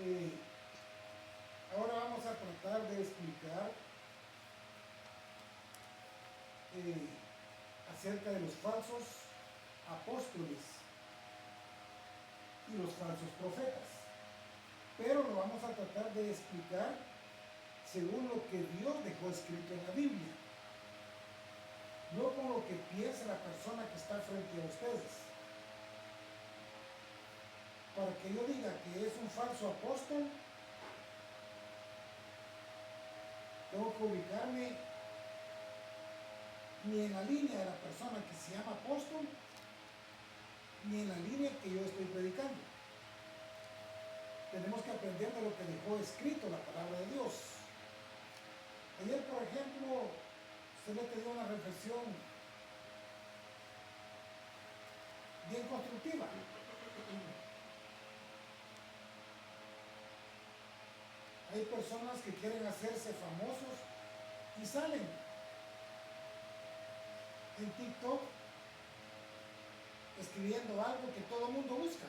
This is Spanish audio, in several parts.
Eh, Ahora vamos a tratar de explicar acerca de los falsos apóstoles y los falsos profetas. Pero lo vamos a tratar de explicar según lo que Dios dejó escrito en la Biblia, no con lo que piensa la persona que está frente a ustedes. Para que yo diga que es un falso apóstol, tengo que ubicarme ni en la línea de la persona que se llama apóstol, ni en la línea que yo estoy predicando. Tenemos que aprender de lo que dejó escrito la palabra de Dios. Ayer, por ejemplo, se le dio una reflexión bien constructiva. Hay personas que quieren hacerse famosos y salen en TikTok escribiendo algo que todo el mundo busca,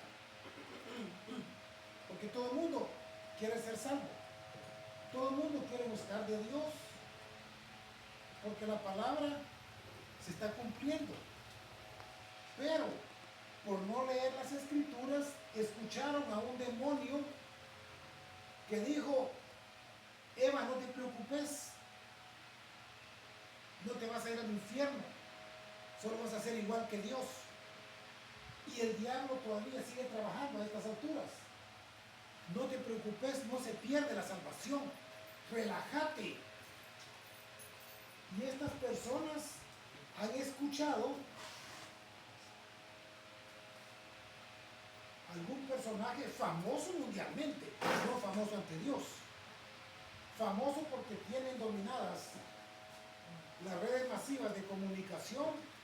porque todo el mundo quiere ser salvo, todo el mundo quiere buscar de Dios, porque la palabra se está cumpliendo. Pero por no leer las escrituras, escucharon a un demonio que dijo: Eva, no te preocupes, no te vas a ir al infierno, solo vas a ser igual que Dios. Y el diablo todavía sigue trabajando a estas alturas. No te preocupes, no se pierde la salvación, relájate. Y estas personas han escuchado algún personaje famoso mundialmente, no famoso ante Dios, famoso porque tienen dominadas las redes masivas de comunicación,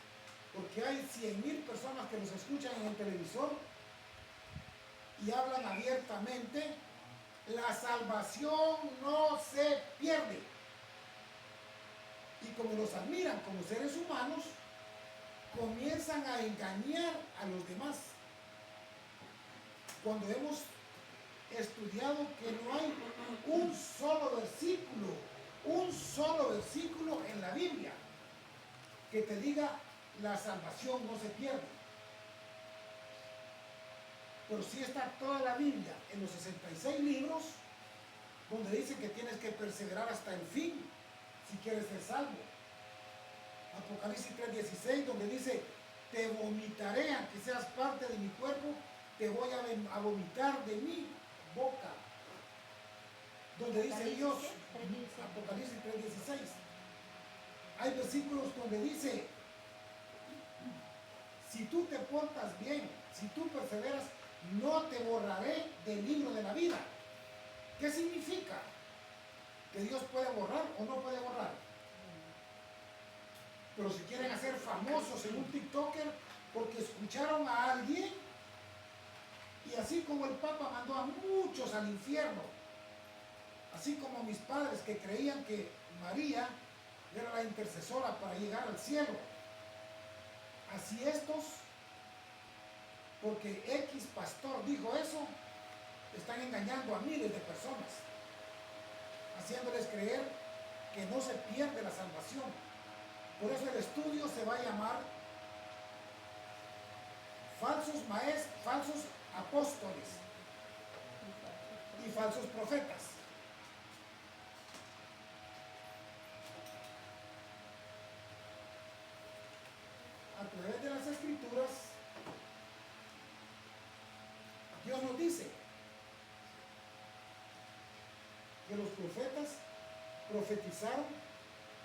porque hay 100,000 personas que los escuchan en el televisor y hablan abiertamente: la salvación no se pierde. Y como los admiran como seres humanos, comienzan a engañar a los demás. Cuando hemos estudiado que no hay un solo versículo en la Biblia que te diga la salvación no se pierde. Pero sí está toda la Biblia en los 66 libros donde dice que tienes que perseverar hasta el fin si quieres ser salvo. Apocalipsis 3:16, donde dice: te vomitaré, aunque seas parte de mi cuerpo, te voy a vomitar de mi boca. Donde dice Dios, Apocalipsis 3:16. Hay versículos donde dice: si tú te portas bien, si tú perseveras, no te borraré del libro de la vida. ¿Qué significa? ¿Que Dios puede borrar o no puede borrar? Pero si quieren hacer famosos en un TikToker porque escucharon a alguien, y así como el Papa mandó a muchos al infierno, así como mis padres que creían que María era la intercesora para llegar al cielo, así estos, porque X pastor dijo eso, están engañando a miles de personas, haciéndoles creer que no se pierde la salvación. Por eso el estudio se va a llamar falsos maestros, falsos apóstoles y falsos profetas. A través de las escrituras, Dios nos dice que los profetas profetizaron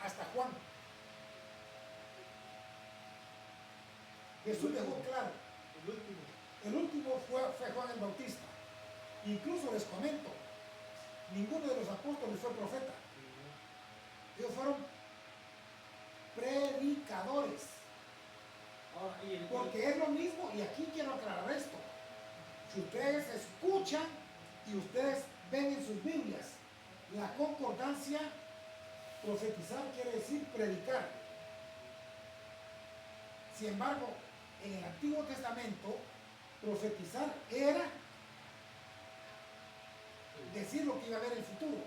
hasta Juan. Jesús dejó claro. El último fue Juan el Bautista. Incluso les comento, ninguno de los apóstoles fue profeta. Ellos fueron predicadores. Porque es lo mismo, y aquí quiero aclarar esto. Si ustedes escuchan y ustedes ven en sus Biblias la concordancia, profetizar quiere decir predicar. Sin embargo, en el Antiguo Testamento, profetizar era predecir lo que iba a haber en el futuro,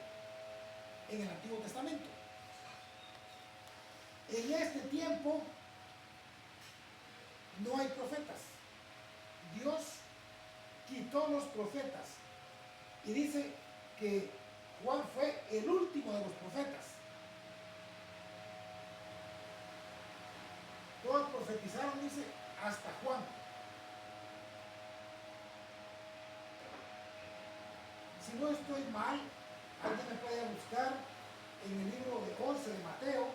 en el Antiguo Testamento. En este tiempo no hay profetas. Dios quitó los profetas y dice que Juan fue el último de los profetas. Todos profetizaron, dice, hasta Juan. Si no estoy mal, alguien me puede buscar en el libro de 11 de Mateo,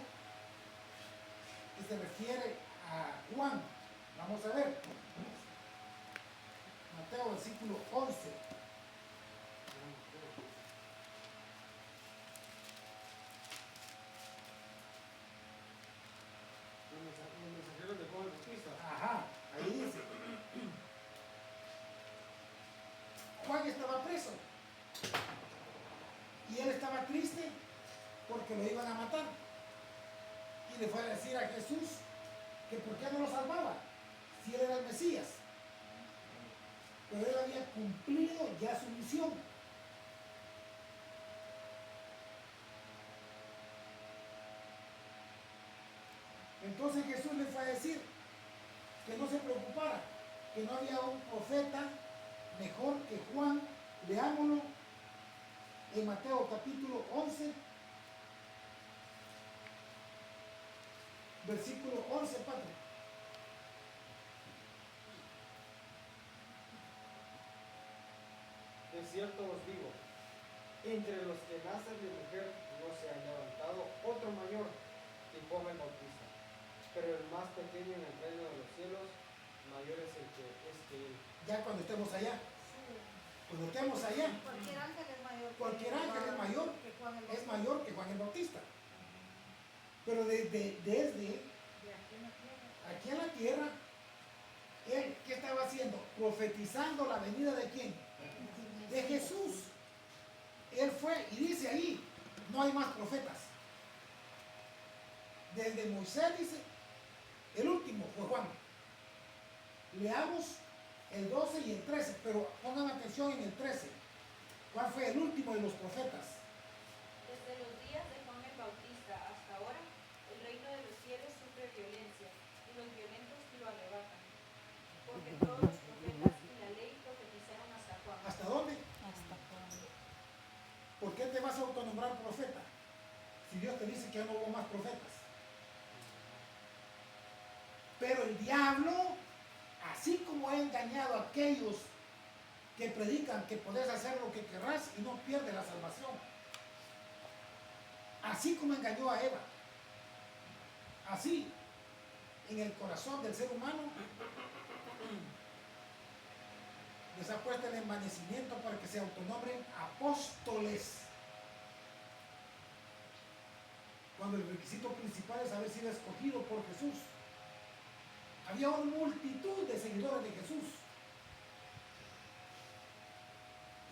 que se refiere a Juan. Vamos a ver. Mateo, versículo 11. Los mensajeros de Juan el Bautista. Ajá, ahí dice. Juan estaba preso. Y él estaba triste porque lo iban a matar. Y le fue a decir a Jesús que por qué no lo salvaba, si él era el Mesías. Pero él había cumplido ya su misión. Entonces Jesús le fue a decir que no se preocupara, que no había un profeta mejor que Juan. Leámoslo en Mateo capítulo 11, versículo 11, Padre. De cierto os digo, entre los que nacen de mujer no se ha levantado otro mayor que Juan el Bautista, pero el más pequeño en el reino de los cielos, mayor es el que es que él. Ya cuando estemos allá, Sí. cuando estemos allá, Cualquier ángel es mayor. cualquier ángel es mayor, que Juan el es Bautista. mayor que Juan el Bautista. Pero desde De aquí en la tierra. aquí en la tierra, él, ¿qué estaba haciendo? Profetizando la venida de quién? De Jesús. Él fue, y dice ahí, no hay más profetas. Desde Moisés, dice, el último fue Juan. Leamos el 12 y el 13, pero pongan atención en el 13. ¿Cuál fue el último de los profetas? Desde los días de Juan el Bautista hasta ahora, el reino de los cielos sufre violencia, y los violentos lo arrebatan. Porque todos los profetas y la ley profetizaron hasta Juan. ¿Hasta dónde? Hasta Juan. ¿Por qué te vas a autonombrar profeta? Si Dios te dice que ya no hubo más profetas. Pero el diablo, así como ha engañado a aquellos que predican que podés hacer lo que querrás y no pierdes la salvación, así como engañó a Eva, así en el corazón del ser humano les ha puesto el envanecimiento para que se autonombren apóstoles, cuando el requisito principal es haber sido escogido por Jesús. Había una multitud de seguidores de Jesús.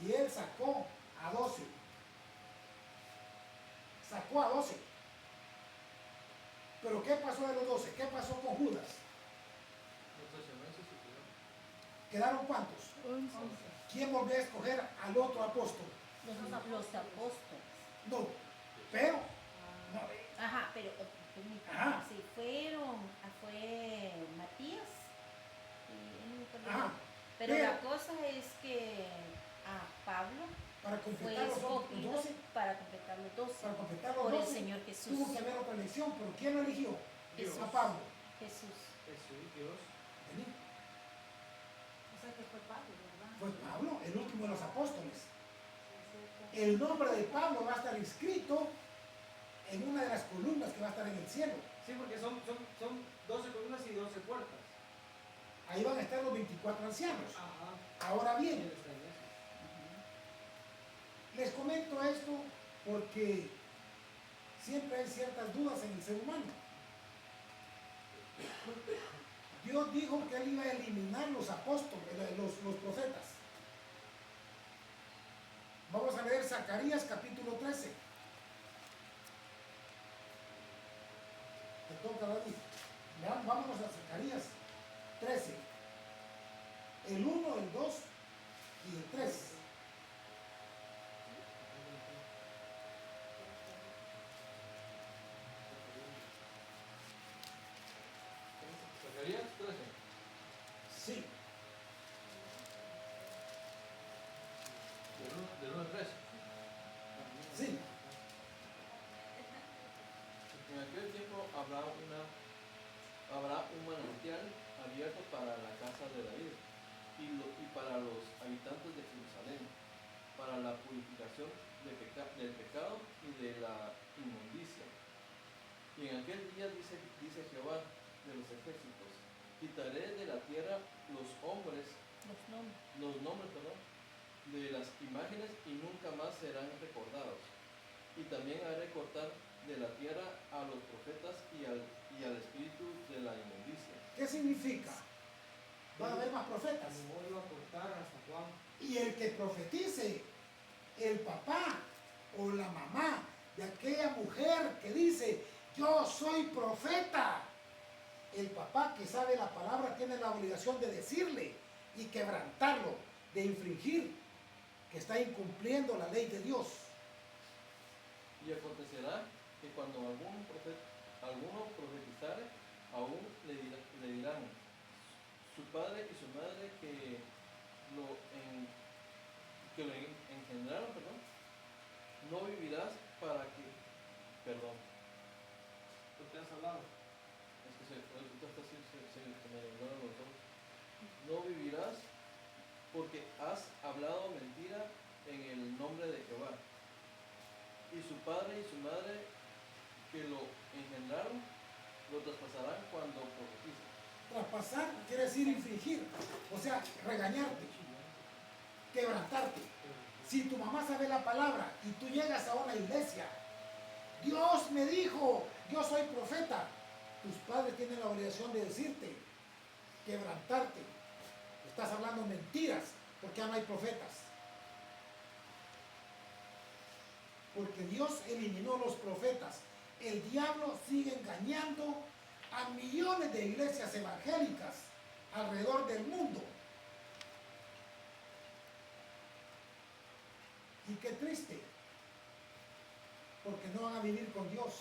Y él sacó a 12. Sacó a 12. Pero ¿qué pasó de los 12? ¿Qué pasó con Judas? ¿Quedaron cuántos? 11. ¿Quién volvió a escoger al otro apóstol? Los apóstoles. No. Pero, no, Ajá, pero permítame, Ajá. sí, fue Matías y no me acuerdo Ajá. bien. Pero Pero- la cosa es que a Pablo para fue completar los otros escogido 12, para completar los 12 para completar los por el 12, Señor Jesús. tuvo que haber otra elección, pero ¿quién lo eligió? Jesús. A Pablo. Jesús. Jesús, Dios. Vení. O sea que fue Pablo, ¿verdad? Fue Pablo, el último de los apóstoles. Sí, cierto. El nombre de Pablo va a estar inscrito en una de las columnas que va a estar en el cielo. Sí, porque son 12 columnas y 12 puertas. Ahí van a estar los 24 ancianos. Ajá. Ahora Él bien, está en eso. les comento esto porque siempre hay ciertas dudas en el ser humano. Dios dijo que Él iba a eliminar los apóstoles, los profetas. Vamos a leer Zacarías capítulo 13. Te toca, David. Vámonos a Zacarías 13. El 1, el 2 y el 3. Del 1 al 3. Sí. En aquel tiempo habrá un manantial abierto para la casa de David y para los habitantes de Jerusalén, para la purificación del pecado y de la inmundicia. Y en aquel día dice Jehová de los ejércitos, quitaré de la tierra los nombres, perdón, de las imágenes y nunca más serán recordados. Y también haré cortar de la tierra a los profetas y al espíritu de la inmundicia. ¿Qué significa? Va a haber más profetas. No iba a cortar hasta Juan. Y el que profetice, el papá o la mamá de aquella mujer que dice, yo soy profeta, el papá que sabe la palabra tiene la obligación de decirle y quebrantarlo, de infringir que está incumpliendo la ley de Dios. Y acontecerá que cuando alguno profetizare, aún le dirán su padre y su madre que lo engendraron, no vivirás para que, ¿Tú te has hablado? es que se me doblaron los ojos. No vivirás porque has hablado mentira en el nombre de Jehová. Y su padre y su madre que lo engendraron, lo traspasarán cuando profetice. Traspasar quiere decir infringir, o sea, regañarte, quebrantarte. Si tu mamá sabe la palabra y tú llegas a una iglesia, Dios me dijo, yo soy profeta, tus padres tienen la obligación de decirte, quebrantarte. Estás hablando mentiras porque ya no hay profetas. Porque Dios eliminó los profetas. El diablo sigue engañando a millones de iglesias evangélicas alrededor del mundo. Y qué triste, porque no van a vivir con Dios,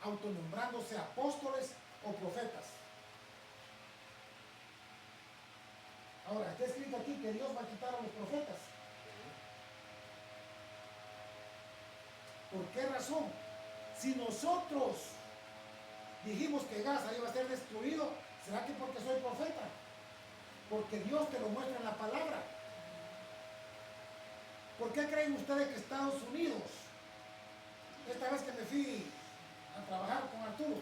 autonombrándose apóstoles o profetas. Ahora, está escrito aquí que Dios va a quitar a los profetas. ¿Por qué razón? Si nosotros dijimos que Gaza iba a ser destruido, ¿será que porque soy profeta? Porque Dios te lo muestra en la palabra. ¿Por qué creen ustedes que Estados Unidos, esta vez que me fui a trabajar con Arturo,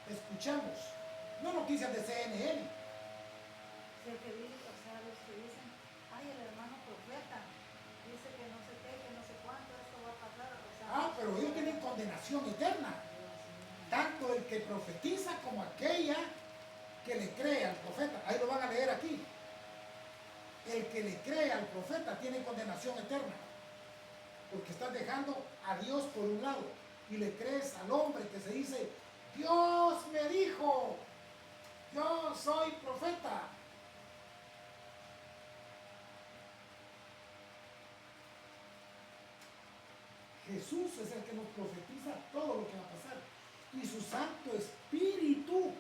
escuchamos, no noticias de CNN, Si el que dice, o sea, los que dicen, ay, el hermano profeta, dice que no sé qué, que no sé cuánto, esto va a pasar, o sea, pero ellos tienen condenación eterna, tanto el que profetiza como aquella que le cree al profeta. Ahí lo van a leer aquí. El que le cree al profeta tiene condenación eterna, porque estás dejando a Dios por un lado y le crees al hombre que se dice, Dios me dijo, yo soy profeta. Jesús es el que nos profetiza todo lo que va a pasar, y su Santo Espíritu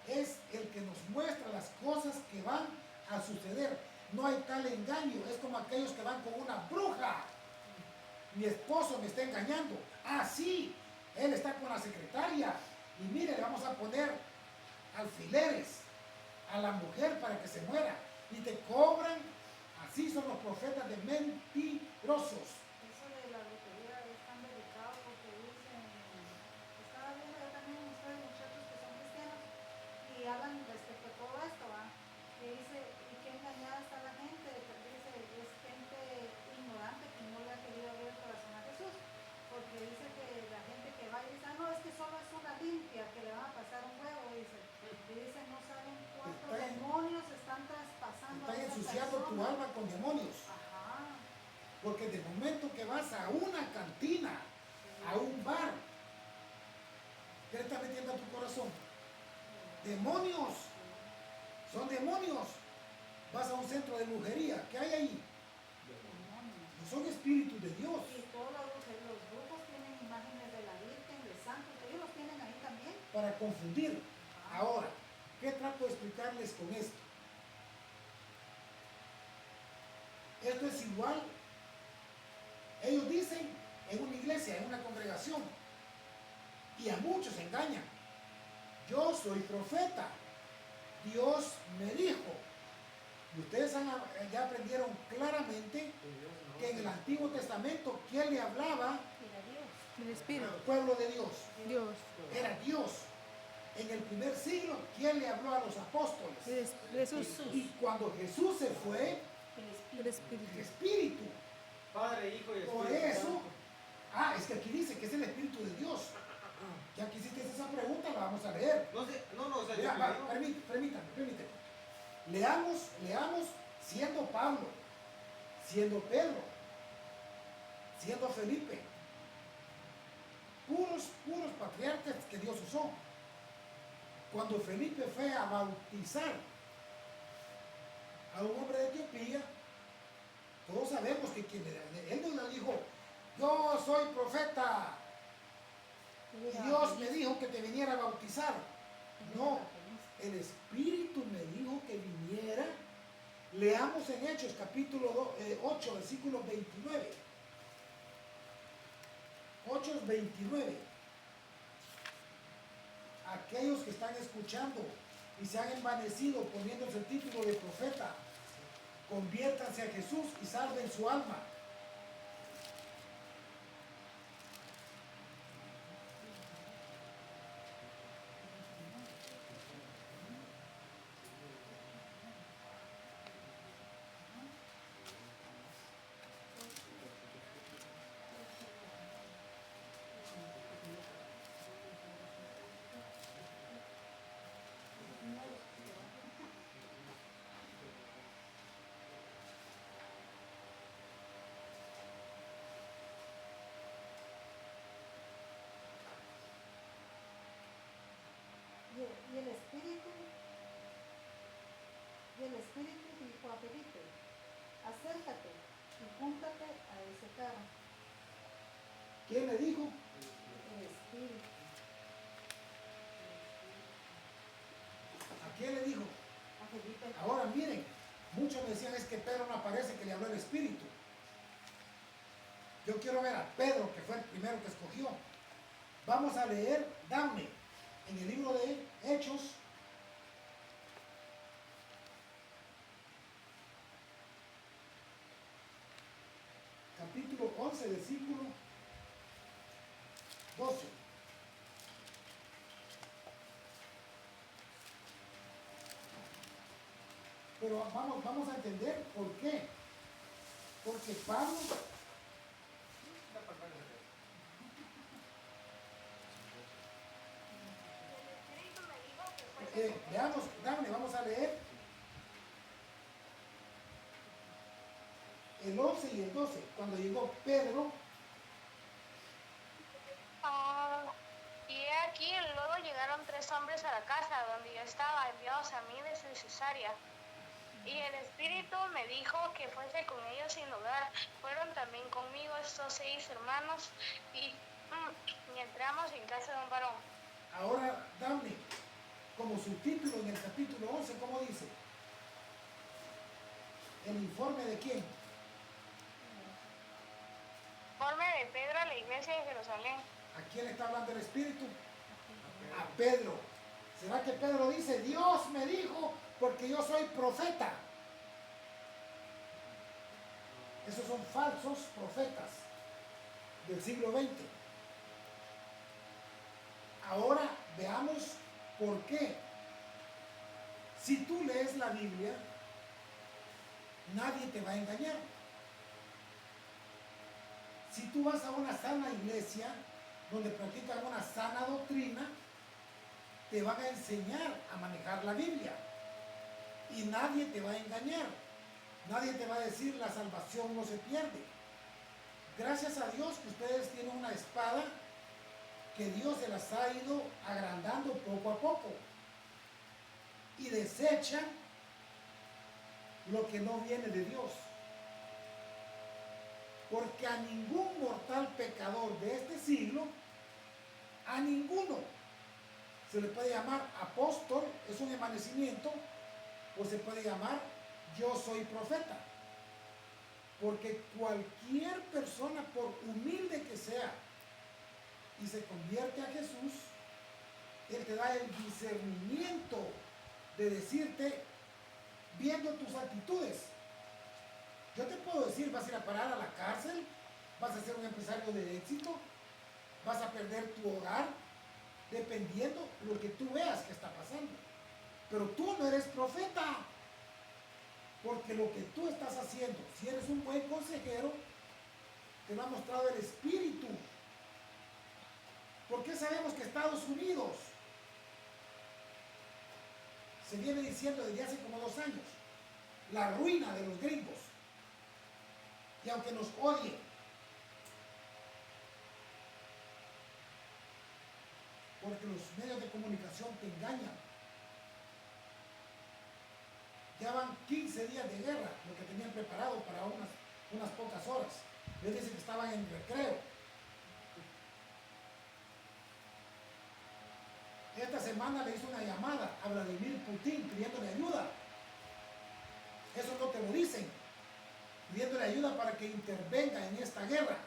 es el que nos muestra las cosas que van a suceder. No hay tal engaño, es como aquellos que van con una bruja. Mi esposo me está engañando. Ah, sí, él está con la secretaria. Y mire, le vamos a poner alfileres a la mujer para que se muera. Y te cobran. Así son los profetas de mentirosos. eso de la lotería es tan delicado porque dicen, estaba viendo yo también ustedes muchachos que son cristianos y hablan respecto a todo esto, ¿va? Que dice, y qué engañada está la gente, que dice, es gente ignorante que no le ha querido abrir el corazón a Jesús, porque dice que la gente que va y dice, ah, no, es que solo es una limpia, que le van a pasar un huevo, dice, y dice, no saben cuántos demonios están traspasando a Están esa ensuciando tu persona. alma con demonios. Ajá. Porque de momento que vas a una cantina, a un bar, ¿qué le está metiendo a tu corazón? Demonios. Son demonios. Vas a un centro de brujería. ¿Qué hay ahí? No son espíritus de Dios. Y todos los brujos tienen imágenes de la Virgen, de santos, ellos los tienen ahí también. Para confundir. Ahora, ¿qué trato de explicarles con esto? Esto es igual. Ellos dicen en una iglesia, en una congregación, y a muchos engañan. Yo soy profeta. Dios me dijo. Y ustedes ya aprendieron claramente que en el Antiguo Testamento, ¿quién le hablaba? Era Dios. El Espíritu. Al pueblo de Dios. Dios. Era Dios. En el primer siglo, ¿quién le habló a los apóstoles? Jesús. Y cuando Jesús se fue, El Espíritu. el Espíritu. Padre, Hijo y Espíritu Por eso, Santo. es que aquí dice que es el Espíritu de Dios. Ya que hiciste esa pregunta, la vamos a leer. No sé, no, o sea, Vea, yo creo- permítame. Leamos siendo Pablo, siendo Pedro, siendo Felipe. Puros patriarcas que Dios usó. Cuando Felipe fue a bautizar a un hombre de Etiopía, todos sabemos que él no le dijo, yo soy profeta, y Dios me dijo que te viniera a bautizar. No, el Espíritu me dijo que viniera. Leamos en Hechos capítulo 8, versículo 29. 8:29. Aquellos que están escuchando y se han envanecido poniéndose el título de profeta, conviértanse a Jesús y salven su alma. Y el Espíritu dijo a Felipe, acércate y júntate a ese carro. ¿Quién le dijo? El Espíritu. ¿A quién le dijo? A Felipe. Ahora miren, muchos me decían es que Pedro no aparece, que le habló el Espíritu. Yo quiero ver a Pedro, que fue el primero que escogió. Vamos a leer, dame, en el libro de Hechos, capítulo 11, versículo 12. Pero vamos a entender por qué. Porque Pablo, veamos, dame, vamos a leer el 11 y el 12. Cuando llegó Pedro, Y he aquí, luego llegaron 3 hombres a la casa donde yo estaba, enviados a mí desde Cesarea. Y el Espíritu me dijo que fuese con ellos sin lugar. Fueron también conmigo estos 6 hermanos y entramos en casa de un varón. ahora dame como subtítulo en el capítulo 11, ¿cómo dice? ¿El informe de quién? Informe de Pedro a la iglesia de Jerusalén. ¿A quién está hablando el Espíritu? A Pedro. ¿Será que Pedro dice, Dios me dijo porque yo soy profeta? Esos son falsos profetas del siglo XX. Ahora veamos por qué. Si tú lees la Biblia, nadie te va a engañar. Si tú vas a una sana iglesia donde practican una sana doctrina, te van a enseñar a manejar la Biblia. Y nadie te va a engañar. Nadie te va a decir la salvación no se pierde. Gracias a Dios que ustedes tienen una espada que Dios se las ha ido agrandando poco a poco. Y desechan lo que no viene de Dios. Porque a ningún mortal pecador de este siglo, a ninguno, se le puede llamar apóstol, es un emanecimiento, o se puede llamar yo soy profeta. Porque cualquier persona, por humilde que sea, y se convierte a Jesús, Él te da el discernimiento de decirte, viendo tus actitudes. Yo te puedo decir, vas a ir a parar a la cárcel, vas a ser un empresario de éxito, vas a perder tu hogar, dependiendo lo que tú veas que está pasando. Pero tú no eres profeta, porque lo que tú estás haciendo, si eres un buen consejero, te lo ha mostrado el Espíritu. ¿Por qué sabemos que Estados Unidos se viene diciendo desde hace como 2 años, la ruina de los gringos? Y aunque nos odien, porque los medios de comunicación te engañan, ya van 15 días de guerra, lo que tenían preparado para unas pocas horas. Les dicen que estaban en recreo. Esta semana le hizo una llamada a Vladimir Putin pidiéndole ayuda. Eso no te lo dicen. Pidiéndole ayuda para que intervenga en esta guerra.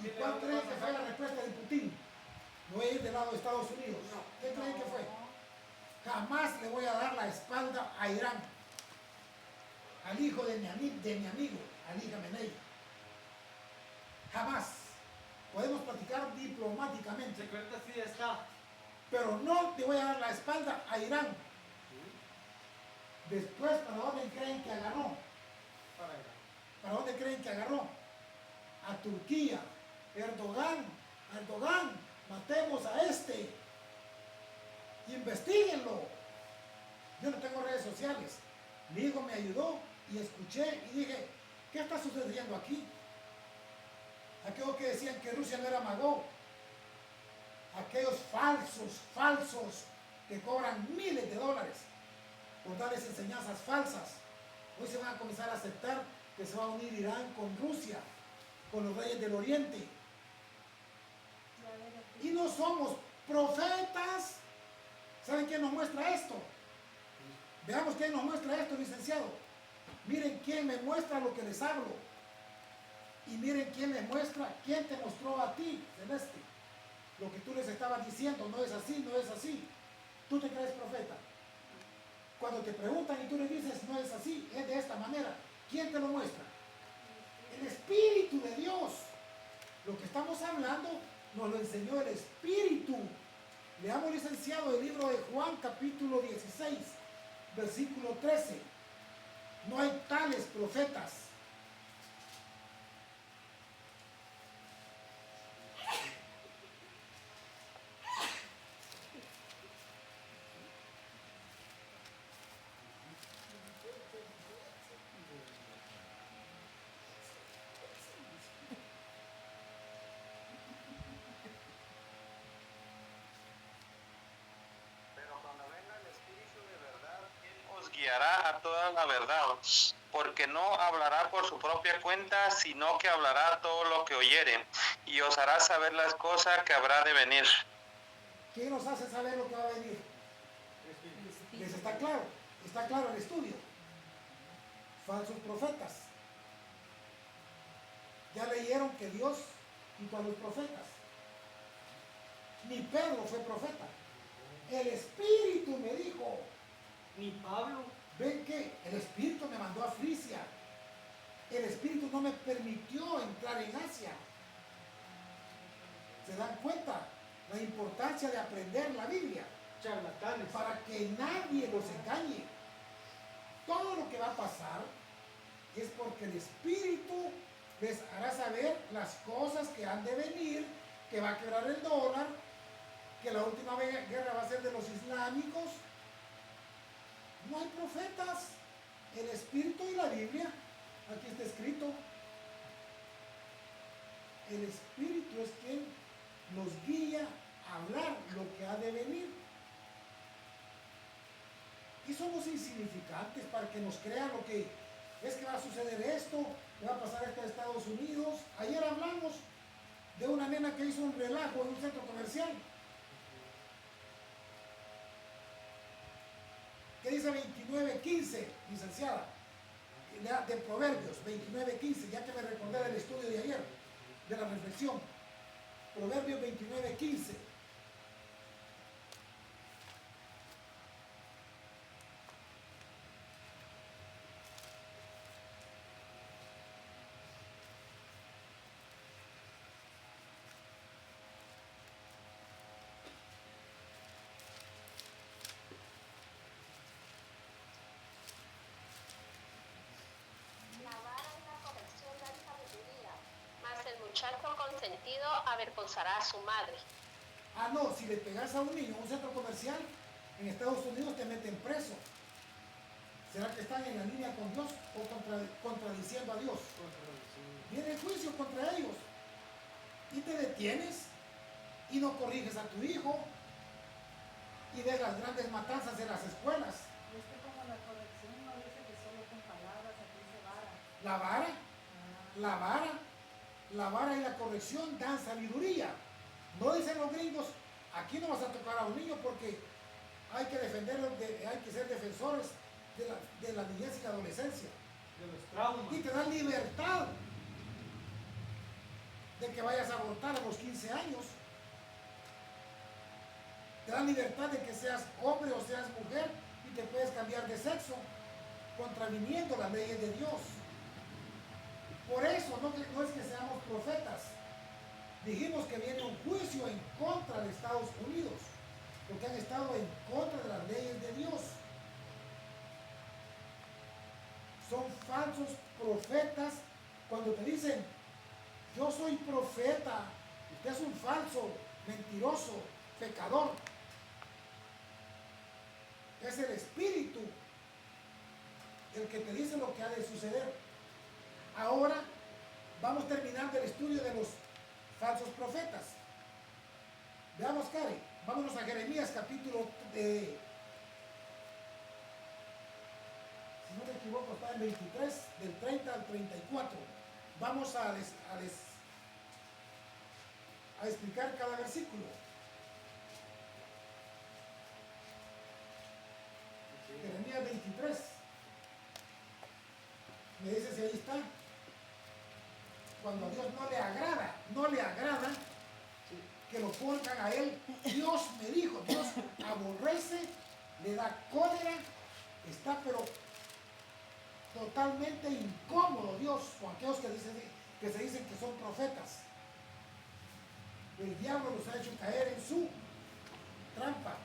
¿Y cuál creen que fue la respuesta de Putin? No voy a ir del lado de Estados Unidos. ¿Qué creen que fue? Jamás le voy a dar la espalda a Irán, al hijo de mi amigo, Ali Khamenei. Jamás. Podemos platicar diplomáticamente. Secreta sí está. Pero no te voy a dar la espalda a Irán. Después, ¿para dónde creen que agarró? Para Irán. ¿Para dónde creen que agarró? A Turquía. Erdogan, matemos a este. Investíguenlo. Yo no tengo redes sociales. Mi hijo me ayudó y escuché y dije, ¿qué está sucediendo aquí? Aquellos que decían que Rusia no era mago, aquellos falsos que cobran miles de dólares por darles enseñanzas falsas, hoy se van a comenzar a aceptar que se va a unir Irán con Rusia, con los reyes del Oriente. Y no somos profetas. ¿Saben quién nos muestra esto? Veamos quién nos muestra esto, licenciado. Miren quién me muestra lo que les hablo. Y miren quién me muestra, quién te mostró a ti, Celeste. Lo que tú les estabas diciendo, no es así, no es así. Tú te crees profeta. Cuando te preguntan y tú les dices, no es así, es de esta manera. ¿Quién te lo muestra? El Espíritu de Dios. Lo que estamos hablando nos lo enseñó el Espíritu. Leamos, licenciado, el libro de Juan, capítulo 16, versículo 13. No hay tales profetas. Guiará a toda la verdad, porque no hablará por su propia cuenta, sino que hablará todo lo que oyere, y os hará saber las cosas que habrá de venir. ¿Quién nos hace saber lo que va a venir? ¿Les está claro? Está claro el estudio. Falsos profetas. Ya leyeron que Dios quitó a los profetas. Ni Pedro fue profeta. El Espíritu me dijo. Ni Pablo. Ven que el Espíritu me mandó a Frisia. El Espíritu no me permitió entrar en Asia. ¿Se dan cuenta? La importancia de aprender la Biblia. Charlatanes. Para que nadie los engañe. Todo lo que va a pasar es porque el Espíritu les hará saber las cosas que han de venir, que va a quebrar el dólar, que la última guerra va a ser de los islámicos. No hay profetas. El Espíritu y la Biblia, aquí está escrito. El Espíritu es quien nos guía a hablar lo que ha de venir. Y somos insignificantes para que nos crean lo que es, que va a suceder esto, que va a pasar esto en Estados Unidos. Ayer hablamos de una nena que hizo un relajo en un centro comercial. ¿Qué dice 29:15, licenciada? de Proverbios 29:15, ya que me recordé del estudio de ayer, de la reflexión. Proverbios 29:15. La vara y la corrección dan sabiduría, mas el muchacho consentido avergonzará a su madre. Ah, no, si le pegas a un niño en un centro comercial, en Estados Unidos te meten preso. ¿Será que están en la línea con Dios o contradiciendo a Dios? Viene el juicio contra ellos. Y te detienes y no corriges a tu hijo y ves las grandes matanzas en las escuelas. Y es que como la corrección no dice que solo con palabras, aquí dice vara. La vara, Ah, la vara, la vara y la corrección dan sabiduría. No dicen los gringos, aquí no vas a tocar a un niño porque hay que defenderlo, hay que ser defensores de la niñez y la adolescencia. De los traumas. Y te dan libertad de que vayas a abortar a los 15 años. Te dan libertad de que seas hombre o seas mujer y te puedes cambiar de sexo, contraviniendo las leyes de Dios. Por eso no es que seamos profetas. Dijimos que viene un juicio en contra de Estados Unidos, porque han estado en contra de las leyes de Dios. Son falsos profetas cuando te dicen, yo soy profeta, usted es un falso, mentiroso, pecador. Es el espíritu el que te dice lo que ha de suceder. Ahora vamos terminando el estudio de los falsos profetas. Veamos, Karen, vámonos a Jeremías capítulo de, si no me equivoco, está en 23, del 30 al 34. Vamos a explicar cada versículo. Jeremías 23. Me dice si ahí está. Cuando a Dios no le agrada que lo pongan a él. Dios me dijo, Dios aborrece, le da cólera, está pero totalmente incómodo Dios con aquellos que se dicen que son profetas. El diablo los ha hecho caer en su trampa.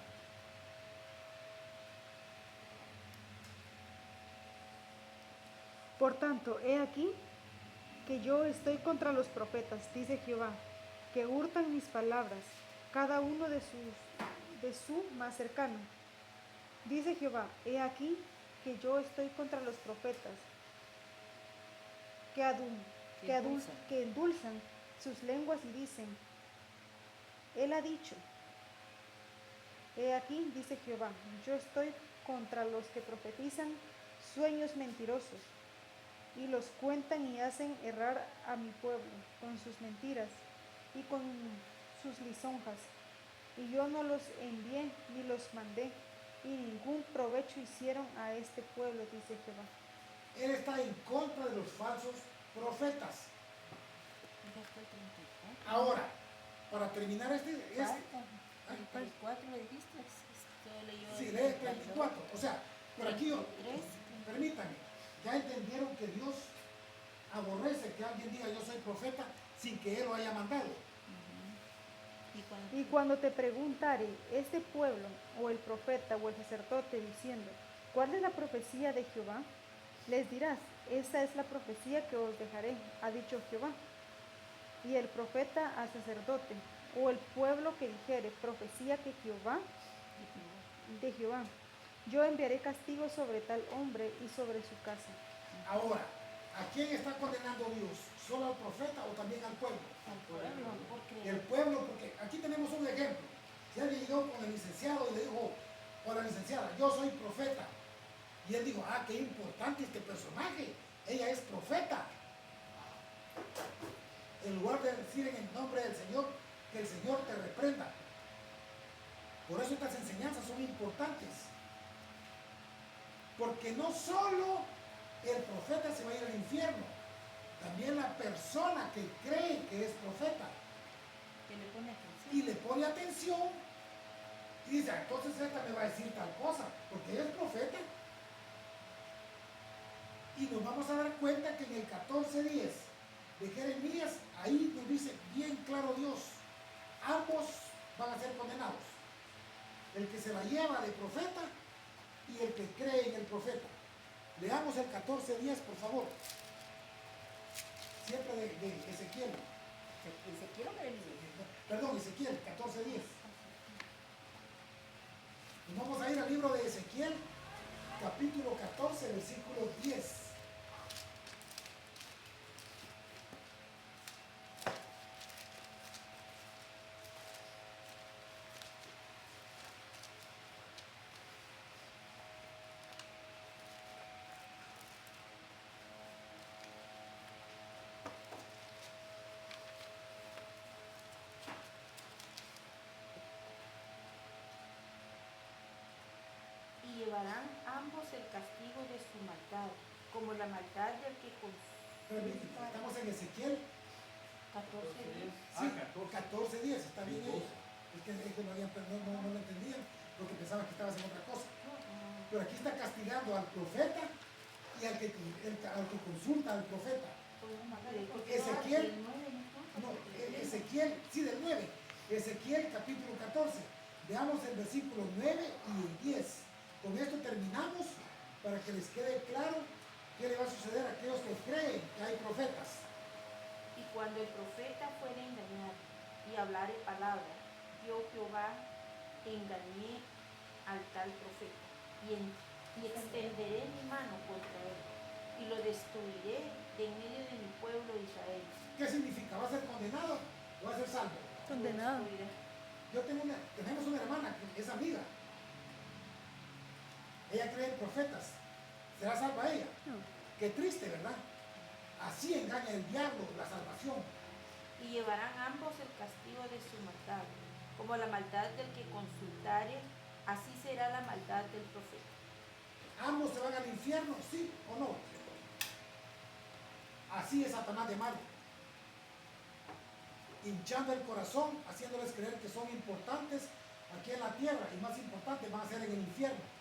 Por tanto, he aquí que yo estoy contra los profetas, dice Jehová, que hurtan mis palabras, cada uno de su más cercano. Dice Jehová, he aquí que yo estoy contra los profetas, que endulzan sus lenguas y dicen, él ha dicho. He aquí, dice Jehová, yo estoy contra los que profetizan sueños mentirosos y los cuentan y hacen errar a mi pueblo con sus mentiras y con sus lisonjas. Y yo no los envié ni los mandé, y ningún provecho hicieron a este pueblo, dice Jehová. Él está en contra de los falsos profetas. Ahora, para terminar este 34 le dijiste. Sí, lee 34. O sea, por aquí, permítanme, ya entendieron que Dios aborrece que alguien diga yo soy profeta sin que Él lo haya mandado. Y cuando te preguntare este pueblo, o el profeta, o el sacerdote, diciendo, ¿cuál es la profecía de Jehová? Les dirás, esta es la profecía que os dejaré, ha dicho Jehová. Y el profeta al sacerdote, o el pueblo que dijere, profecía que Jehová, de Jehová, yo enviaré castigo sobre tal hombre y sobre su casa. Ahora, ¿a quién está condenando Dios? ¿Solo al profeta o también al pueblo? Al pueblo, porque El pueblo, porque aquí tenemos un ejemplo. Si alguien llegó con el licenciado y le dijo, o la licenciada, yo soy profeta. Y él dijo, qué importante este personaje. Ella es profeta. En lugar de decir en el nombre del Señor, que el Señor te reprenda. Por eso estas enseñanzas son importantes. Porque no solo el profeta se va a ir al infierno. También la persona que cree que es profeta Que le pone atención. y le pone atención y dice, entonces esta me va a decir tal cosa, porque ella es profeta. Y nos vamos a dar cuenta que en el 14:10 de Jeremías, ahí nos dice bien claro Dios, ambos van a ser condenados. El que se la lleva de profeta y el que cree en el profeta. Leamos el 14:10, por favor. Siempre de Ezequiel. Ezequiel o Jeremías. Perdón, Ezequiel, 14:10. Nos vamos a ir al libro de Ezequiel, capítulo 14, versículo 10. Y llevarán ambos el castigo de su maldad, como la maldad del que con Estamos en Ezequiel 14 días. sí, 14:10, está bien ahí. Es que no lo entendían porque pensaban que estabas en otra cosa. Pero aquí está castigando al profeta y al que consulta al profeta. Ezequiel, Ezequiel, sí, del 9. Ezequiel capítulo 14. Veamos el versículo 9 y el 10. Con esto terminamos para que les quede claro qué le va a suceder a aquellos que creen que hay profetas. Y cuando el profeta fuera engañado y hablare palabra, yo Jehová engañé al tal profeta y extenderé mi mano contra él y lo destruiré de en medio de mi pueblo Israel. ¿Qué significa? ¿Va a ser condenado o va a ser salvo? Condenado. Lo destruiré. Tenemos una hermana que es amiga. Ella cree en profetas. ¿Será salva ella? No. Qué triste, ¿verdad? Así engaña el diablo la salvación. Y llevarán ambos el castigo de su maldad, como la maldad del que consultare, así será la maldad del profeta. ¿Ambos se van al infierno? ¿Sí o no? Así es Satanás de malo. Hinchando el corazón, haciéndoles creer que son importantes aquí en la tierra y más importantes van a ser en el infierno.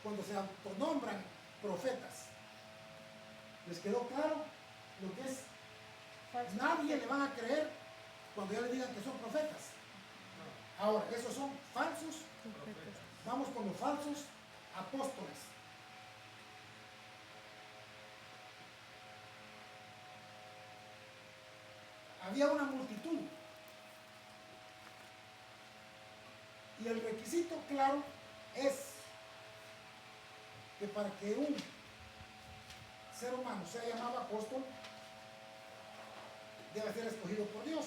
Cuando se autonombran profetas. ¿Les quedó claro lo que es? Nadie le van a creer cuando ya le digan que son profetas. Ahora, esos son falsos. Vamos con los falsos apóstoles. Había una multitud. Y el requisito claro es que para que un ser humano sea llamado apóstol, debe ser escogido por Dios.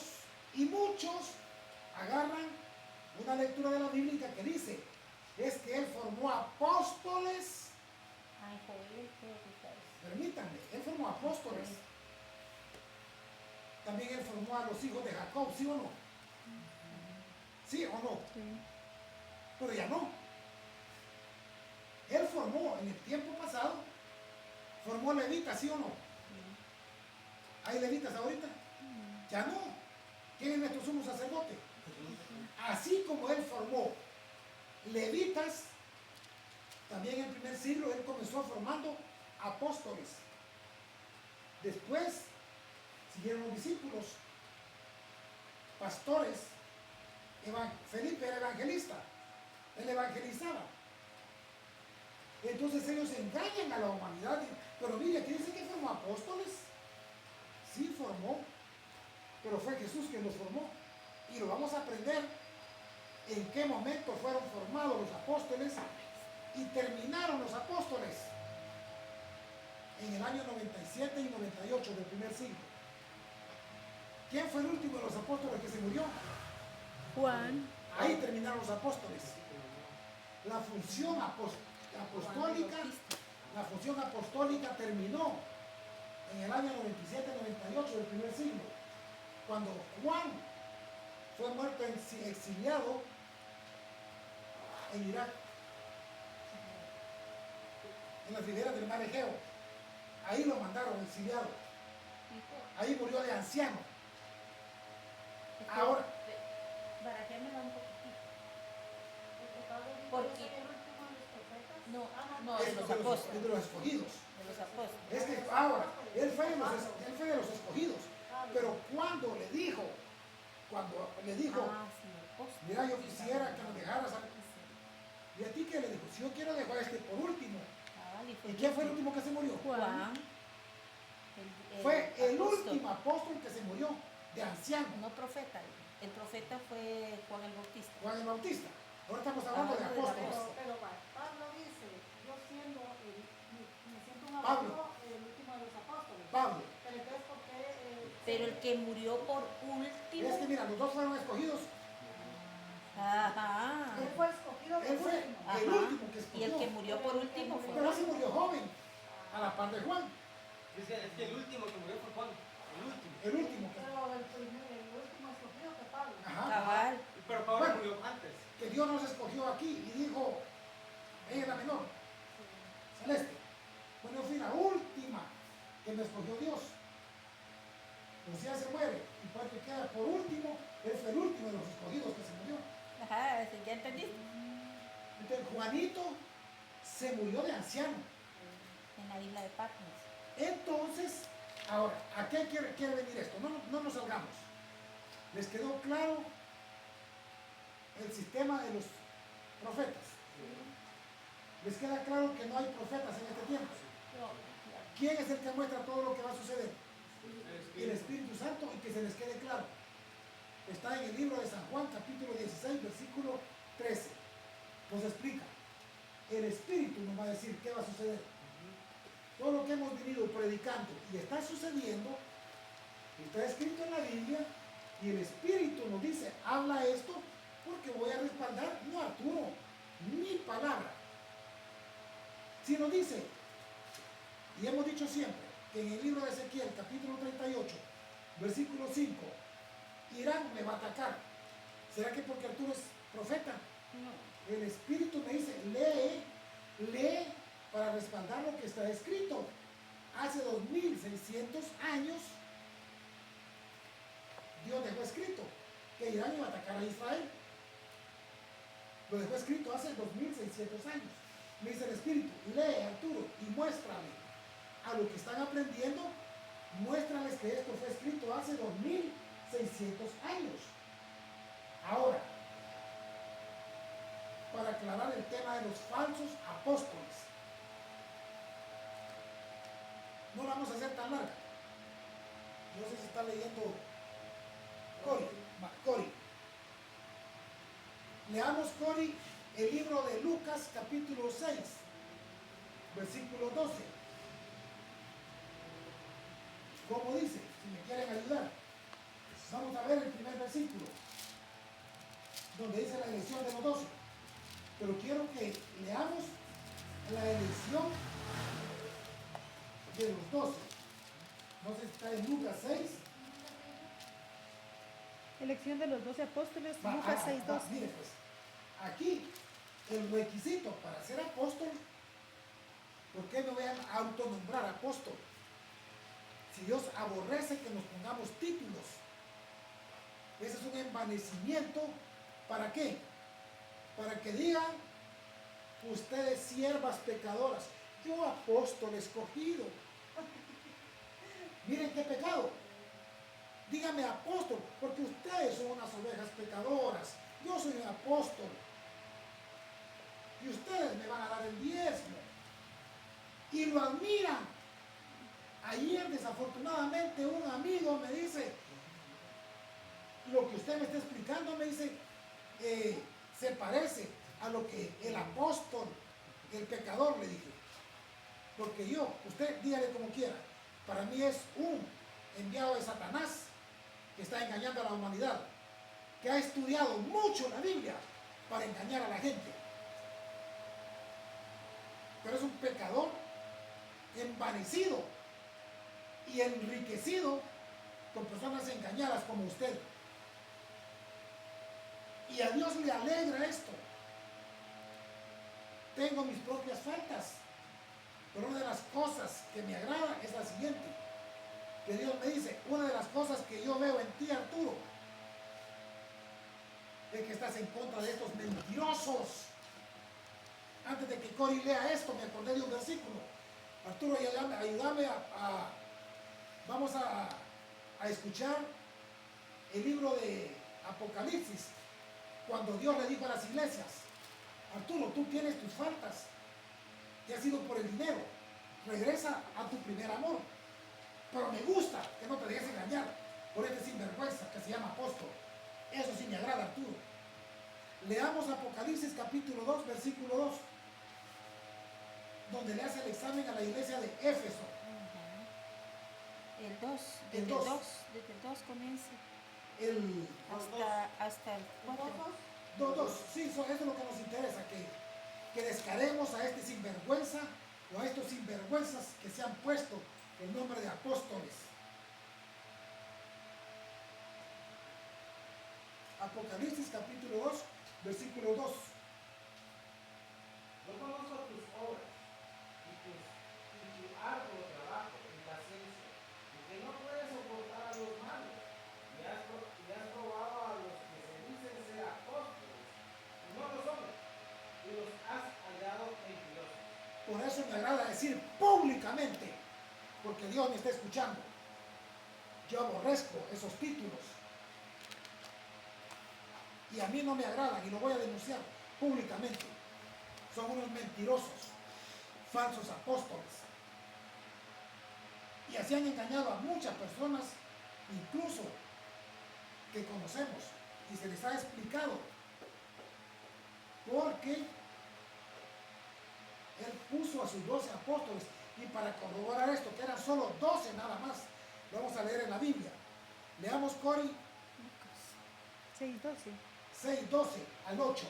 Y muchos agarran una lectura de la Biblia que dice, es que Él formó apóstoles. Ay, Joel, creo que está eso. Permítanme, Él formó apóstoles. También Él formó a los hijos de Jacob, ¿sí o no? ¿Sí o no? Sí. Pero ya no. Él formó en el tiempo pasado, formó levitas, ¿sí o no? ¿Hay levitas ahorita? Ya no. ¿Quién es nuestro sumo sacerdote? Así como Él formó levitas, también en el primer siglo Él comenzó formando apóstoles. Después siguieron los discípulos, pastores. Felipe era evangelista, él evangelizaba. Entonces ellos engañan a la humanidad. Pero mire, aquí dice que formó apóstoles. Sí formó, pero fue Jesús quien los formó. Y lo vamos a aprender en qué momento fueron formados los apóstoles y terminaron los apóstoles. En el año 97 y 98 del primer siglo. ¿Quién fue el último de los apóstoles que se murió? Juan. Ahí terminaron los apóstoles. La función apostólica terminó en el año 97-98 del primer siglo, cuando Juan fue muerto exiliado en Irak. en las riberas del mar Egeo. Ahí lo mandaron exiliado. Ahí murió de anciano. Ahora, Barajémela un poquitito. Porque Porque- el último de los profetas. No, Ah, no, es de los de los apóstoles. escogidos. De los apóstoles. Es que ahora, él fue de los escogidos. Pero cuando le dijo, Ah, sí, apóstoles. mira, yo quisiera que nos dejaras a... ¿Y a ti qué le dijo? Si yo quiero dejar a este por último. Ah, vale, ¿Y quién fue el último que se murió? Juan. Fue el apóstol. último apóstol que se murió de anciano, No profeta. El profeta fue Juan el Bautista. Juan el Bautista. Ahora estamos hablando de Hablando del apóstoles. apóstol. Pero Pablo dice, yo siendo, me siento un Pablo. abogado, el último de los apóstoles. Pablo. Pero entonces, ¿por qué? Pero el que murió por último. Es que mira, los dos fueron escogidos. Ajá. Él fue escogido de Él fue último. Ajá. el último que Y escogió. el que murió por último fue. Pero se murió joven, a la par de Juan. Es que el último que murió fue Juan. El último. El último. Pero el último escogido que Pablo. Ajá. Cabal. Pero Pablo Bueno. murió antes. Que Dios nos escogió aquí y dijo, ella es la menor, celeste. Bueno, yo fui la última que me escogió Dios. Pero si ella se muere y para que queda por último, él fue el último de los escogidos que se murió. Ajá, sí, ya entendiste. Entonces Juanito se murió de anciano. En la isla de Patmos. Entonces, ahora, ¿a qué quiere venir esto? No nos salgamos. ¿Les quedó claro el sistema de los profetas? ¿Les queda claro que no hay profetas en este tiempo? ¿Quién es el que muestra todo lo que va a suceder? El Espíritu Santo, y que se les quede claro. Está en el libro de San Juan, capítulo 16, versículo 13. Nos explica. El Espíritu nos va a decir qué va a suceder. Todo lo que hemos venido predicando y está sucediendo, está escrito en la Biblia, y el Espíritu nos dice, habla esto, porque voy a respaldar, no Arturo, mi palabra. Si nos dice, y hemos dicho siempre, que en el libro de Ezequiel, capítulo 38, versículo 5, Irán me va a atacar. ¿Será que porque Arturo es profeta? No. El Espíritu me dice, lee para respaldar lo que está escrito. Hace 2600 años, Dios dejó escrito que Irán iba a atacar a Israel. Lo dejó escrito hace 2600 años. Me dice el Espíritu, lee Arturo y muéstrale a lo que están aprendiendo, muéstrales que esto fue escrito hace 2600 años. Ahora, para aclarar el tema de los falsos apóstoles, no la vamos a hacer tan larga. No sé si está leyendo Cori. Leamos, Cori, el libro de Lucas, capítulo 6, versículo 12. ¿Cómo dice? Si me quieren ayudar. Vamos a ver el primer versículo, donde dice la elección de los 12. Pero quiero que leamos la elección de los 12. No sé si está en Lucas 6. Elección de los 12 apóstoles, Va, Lucas 6:12. mire pues, aquí el requisito para ser apóstol, ¿por qué me voy a autonombrar apóstol? Si Dios aborrece que nos pongamos títulos, ese es un envanecimiento. ¿Para qué? Para que digan ustedes siervas pecadoras, yo apóstol escogido. Miren qué pecado. Dígame apóstol, porque ustedes son unas ovejas pecadoras. Yo soy un apóstol. Y ustedes me van a dar el diezmo. Y lo admiran. Ayer desafortunadamente un amigo me dice, lo que usted me está explicando, me dice, se parece a lo que el apóstol, el pecador, le dije. Porque yo, usted dígale como quiera, para mí es un enviado de Satanás que está engañando a la humanidad, que ha estudiado mucho la Biblia para engañar a la gente. Pero es un pecador envanecido y enriquecido con personas engañadas como usted. Y a Dios le alegra esto. Tengo mis propias faltas, Pero una de las cosas que me agrada es la siguiente, que Dios me dice, una de las cosas que yo veo en ti, Arturo, es que estás en contra de estos mentirosos. Antes de que Cori lea esto, me acordé de un versículo. Arturo, ayúdame vamos a escuchar el libro de Apocalipsis, cuando Dios le dijo a las iglesias, Arturo, tú tienes tus faltas, te has ido por el dinero, regresa a tu primer amor. Pero me gusta que no te dejes engañar por este sinvergüenza que se llama apóstol. Eso sí me agrada, Arturo. Leamos Apocalipsis capítulo 2, versículo 2, donde le hace el examen a la iglesia de Éfeso. El 2, El desde dos. desde el 2 comienza El hasta el 4. 2, sí, eso es lo que nos interesa, que descaremos a este sinvergüenza o a estos sinvergüenzas que se han puesto el nombre de apóstoles. Apocalipsis capítulo 2, versículo 2. No conozco tus obras y tu arduo trabajo y paciencia, y que no puedes soportar a los malos, y has probado a los que se dicen ser apóstoles, y no lo son, y los has hallado mentirosos. Por eso me agrada decir públicamente, porque Dios me está escuchando. Yo aborrezco esos títulos. Y a mí no me agradan y lo voy a denunciar públicamente. Son unos mentirosos, falsos apóstoles. Y así han engañado a muchas personas, incluso que conocemos. Y se les ha explicado. Porque Él puso a sus 12 apóstoles. Y para corroborar esto, que eran solo 12 nada más, lo vamos a leer en la Biblia. Leamos, Cori, 6:12. 6:12 al 8.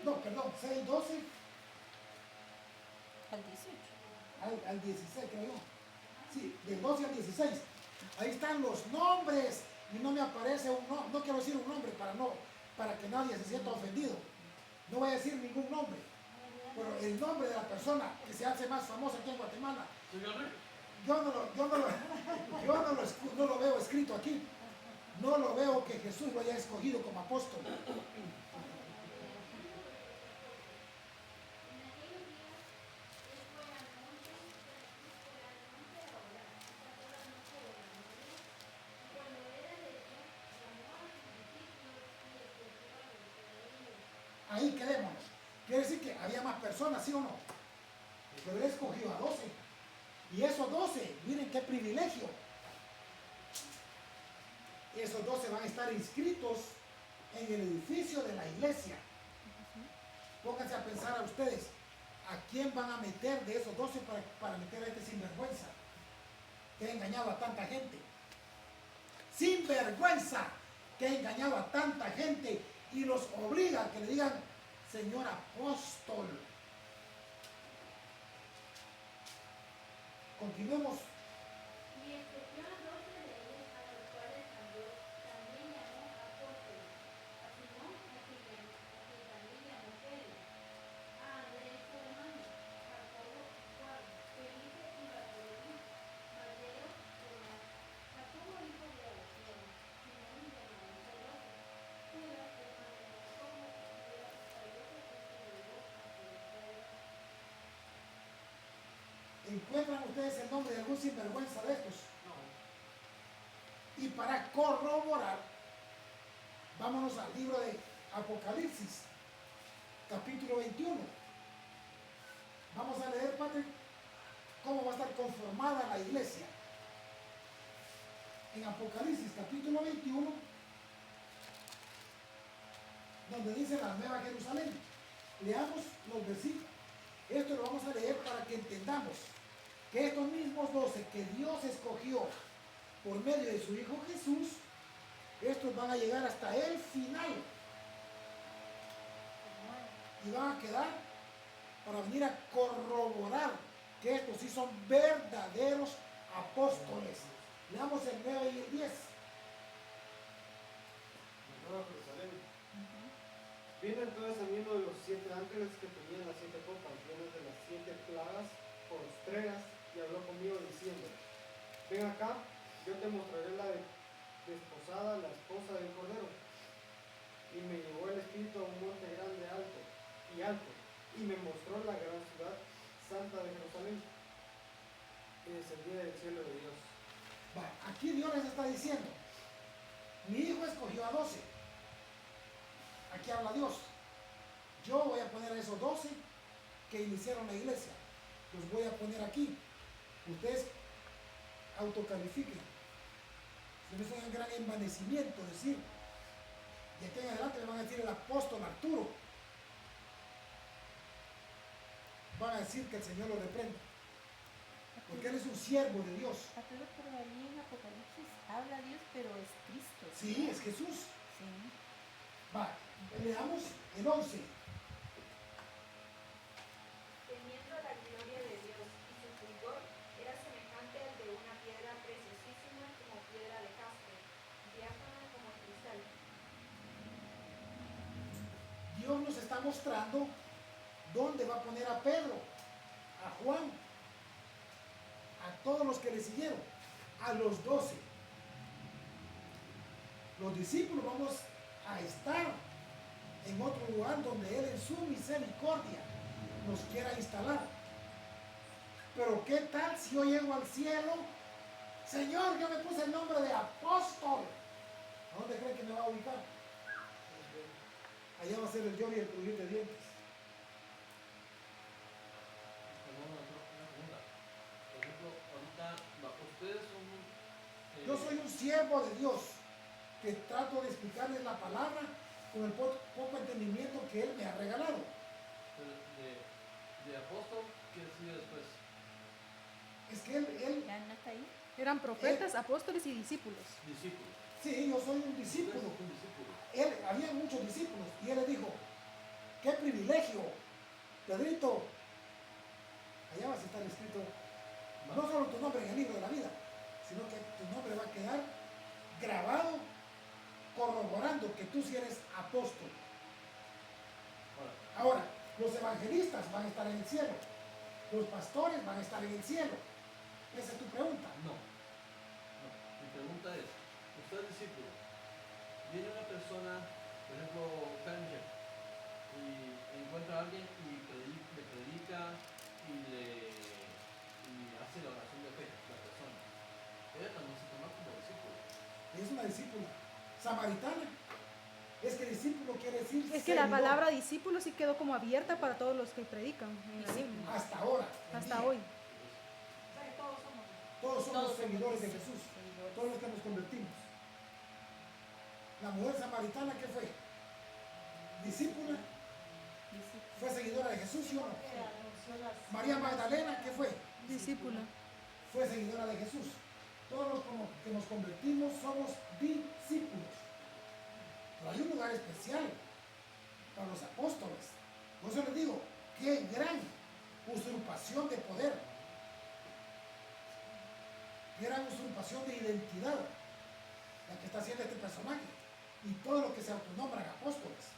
No, perdón, 6:12 Al 18. al 16, creo yo. Sí, del 12 al 16. Ahí están los nombres y no me aparece un nombre. No quiero decir un nombre para que nadie se sienta ofendido. No voy a decir ningún nombre. Pero el nombre de la persona que se hace más famosa aquí en Guatemala, yo no lo veo escrito aquí. No lo veo que Jesús lo haya escogido como apóstol. Ahí quedémonos. Quiere decir que había más personas, ¿sí o no? Pero él escogió a 12. Y esos 12, miren qué privilegio. Esos 12 van a estar inscritos en el edificio de la iglesia. Pónganse a pensar a ustedes, ¿a quién van a meter de esos 12 para meter a este sinvergüenza que ha engañado a tanta gente? Sinvergüenza que ha engañado a tanta gente y los obliga a que le digan, Señor apóstol. Continuemos. Y escogió a 12 de ellos, a los cuales también llamó apóstoles, a Simón, a quien también llamó Pedro, a Andrés su hermano, Jacobo, Juan, Felipe y Bartolomé, Mateo, Tomás, Jacobo hijo de Alfeo, Simón llamado Celote, Judas hermano de Jacobo, y Judas Iscariote, el que llevó a Pedro. ¿Encuentran ustedes el nombre de algún sinvergüenza de estos? No. Y para corroborar, vámonos al libro de Apocalipsis, capítulo 21. Vamos a leer, Padre, cómo va a estar conformada la iglesia. En Apocalipsis, capítulo 21, donde dice la Nueva Jerusalén. Leamos los versículos. Esto lo vamos a leer para que entendamos que estos mismos 12 que Dios escogió por medio de su Hijo Jesús, estos van a llegar hasta el final y van a quedar para venir a corroborar que estos sí son verdaderos apóstoles. Leamos el 9 y el 10. Nueva Jerusalén. Vino entonces a mí uno de los 7 ángeles que tenían las 7 copas llenas de las 7 plagas mostraré la desposada, la esposa del Cordero. Y me llevó el Espíritu a un monte grande, alto, y me mostró la gran ciudad santa de Jerusalén, que descendía del cielo de Dios. Va, aquí Dios les está diciendo, mi hijo escogió a 12. Aquí habla Dios. Yo voy a poner a esos 12 que iniciaron la iglesia. Los voy a poner aquí. Ustedes autocalifiquen. Si no es un gran envanecimiento decir, de aquí en adelante me van a decir el apóstol Arturo. Van a decir que el Señor lo reprenda. Porque Él es un siervo de Dios. Pero ahí en Apocalipsis habla Dios, pero es Cristo. Sí, ¿no? es Jesús. Sí. Va, leamos el 11. Teniendo la gloria de Dios y su fulgor era semejante al de una piedra preciosísima como piedra de jaspe, diáfana como cristal. Dios nos está mostrando dónde va a poner a Pedro, a Juan, a todos los que le siguieron, a los 12. Los discípulos vamos a estar en otro lugar donde Él en su misericordia nos quiera instalar. Pero ¿qué tal si yo llego al cielo? Señor, yo me puse el nombre de apóstol. ¿A dónde cree que me va a ubicar? Allá va a ser el lloro y el crujir de dientes. Una pregunta. Por ejemplo, ahorita ustedes son... Yo soy un siervo de Dios que trato de explicarles la palabra con el poco entendimiento que Él me ha regalado. De apóstol, ¿qué sigue después? Es que Él ¿Ya no está ahí? Eran profetas, apóstoles y discípulos. Discípulo. sí, yo soy un discípulo. Ustedes son un discípulo. Había muchos discípulos y Él les dijo, qué privilegio, Pedrito, allá vas a estar escrito no solo tu nombre en el libro de la vida, sino que tu nombre va a quedar grabado corroborando que tú sí eres apóstol. Ahora, los evangelistas van a estar en el cielo, los pastores van a estar en el cielo. Esa es tu pregunta. No. Mi pregunta es, usted es discípulo, viene una persona, por ejemplo, Benjamin, y encuentra a alguien y le predica y hace la oración de fe, la persona. Ella también se toma como discípulo. Es una discípula samaritana. Es que discípulo quiere decir Es que la seguidor. palabra discípulo sí quedó como abierta para todos los que predican en la Biblia. Hasta ahora. en Hasta día. hoy. O sea que todos somos. Todos somos Todos seguidores de somos Jesús. seguidores. Todos los que nos convertimos. La mujer samaritana, ¿qué fue? Discípula. ¿Fue seguidora de Jesús, sí o no? Que anunció las- María Magdalena, ¿qué fue? Discípula. Fue seguidora de Jesús. Todos los que nos convertimos somos discípulos. Pero hay un lugar especial para los apóstoles. Por eso les digo, qué gran usurpación de poder. Qué gran usurpación de identidad la que está haciendo este personaje. Y todo lo que se autonombran apóstoles.